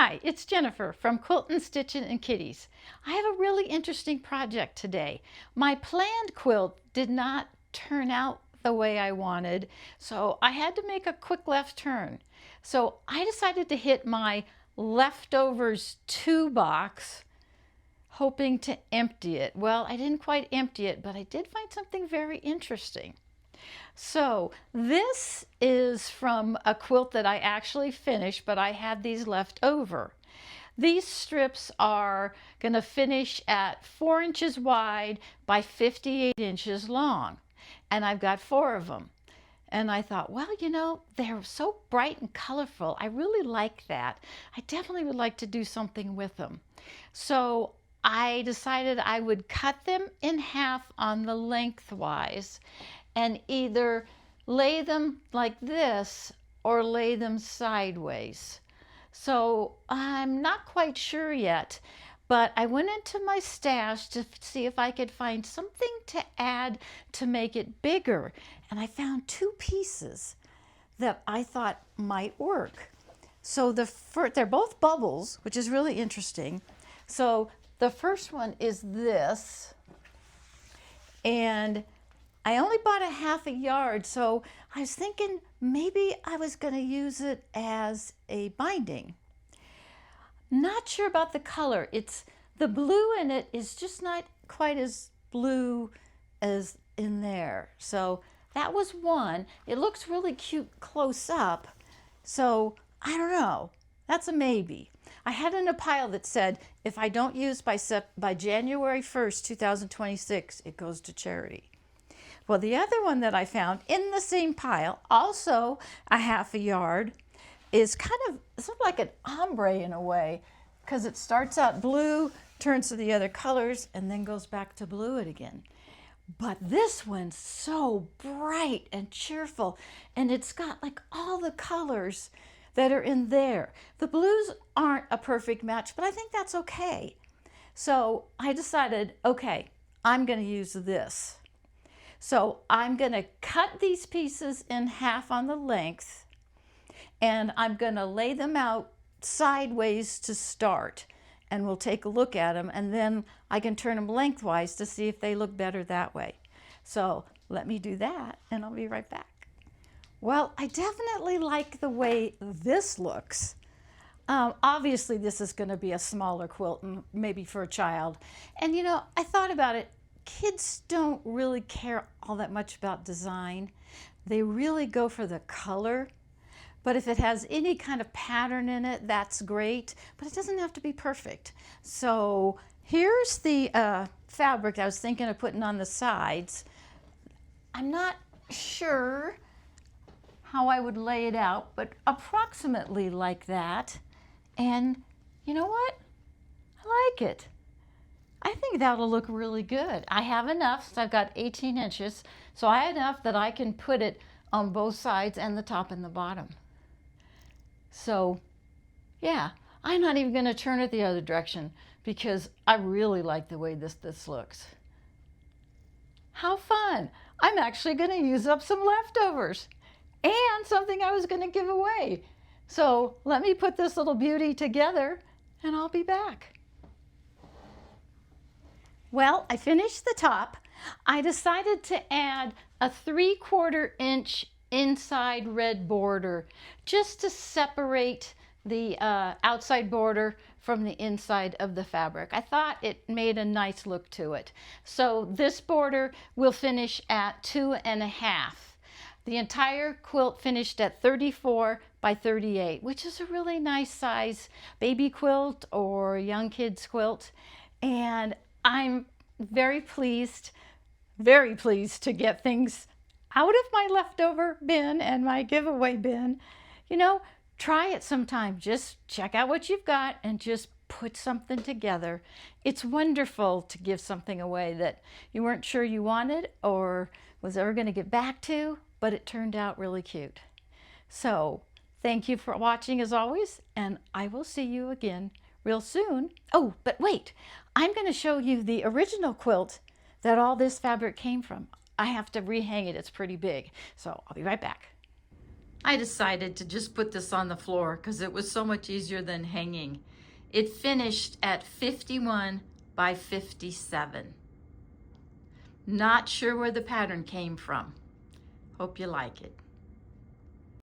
Hi, it's Jennifer from Quilting, Stitching, and Kitties. I have a really interesting project today. My planned quilt did not turn out the way I wanted, so I had to make a quick left turn. So I decided to hit my leftovers 2 box, hoping to empty it. Well, I didn't quite empty it, but I did find something very interesting. So this is from a quilt that I actually finished, but I had these left over. These strips are going to finish at 4 inches wide by 58 inches long. And I've got 4 of them. And I thought, well, you know, they're so bright and colorful. I really like that. I definitely would like to do something with them. So I decided I would cut them in half on the lengthwise and either lay them like this or lay them sideways. So I'm not quite sure yet, but I went into my stash to see if I could find something to add to make it bigger. And I found 2 pieces that I thought might work. So they're both bubbles, which is really interesting. So the first one is this, and I only bought a half a yard, so I was thinking maybe I was going to use it as a binding. Not sure about the color. The blue in it is just not quite as blue as in there. So that was one. It looks really cute close up. So I don't know. That's a maybe. I had in a pile that said, if I don't use by January 1st, 2026, it goes to charity. Well, the other one that I found in the same pile, also a half a yard, is kind of sort of like an ombre in a way, because it starts out blue, turns to the other colors, and then goes back to blue again. But this one's so bright and cheerful, and it's got like all the colors that are in there. The blues aren't a perfect match, but I think that's okay. So I decided, okay, I'm going to use this. So I'm going to cut these pieces in half on the length, and I'm going to lay them out sideways to start, and we'll take a look at them, and then I can turn them lengthwise to see if they look better that way. So let me do that, and I'll be right back. Well, I definitely like the way this looks. Obviously, this is going to be a smaller quilt, maybe for a child. And you know, I thought about it. Kids don't really care all that much about design. They really go for the color. But if it has any kind of pattern in it, that's great. But it doesn't have to be perfect. So here's the fabric I was thinking of putting on the sides. I'm not sure how I would lay it out, but approximately like that. And you know what? I like it. I think that'll look really good. I have enough, so I've got 18 inches, so I have enough that I can put it on both sides and the top and the bottom. So yeah, I'm not even going to turn it the other direction because I really like the way this looks. How fun! I'm actually going to use up some leftovers and something I was going to give away. So let me put this little beauty together and I'll be back. Well, I finished the top. I decided to add a 3/4 inch inside red border just to separate the outside border from the inside of the fabric. I thought it made a nice look to it. So this border will finish at 2.5. The entire quilt finished at 34 by 38, which is a really nice size baby quilt or young kids quilt. And I'm very pleased to get things out of my leftover bin and my giveaway bin. You know, try it sometime. Just check out what you've got and just put something together. It's wonderful to give something away that you weren't sure you wanted or was ever going to get back to, but it turned out really cute. So thank you for watching as always, and I will see you again real soon. Oh, but wait, I'm going to show you the original quilt that all this fabric came from. I have to rehang it, it's pretty big. So I'll be right back. I decided to just put this on the floor because it was so much easier than hanging. It finished at 51 by 57. Not sure where the pattern came from. Hope you like it.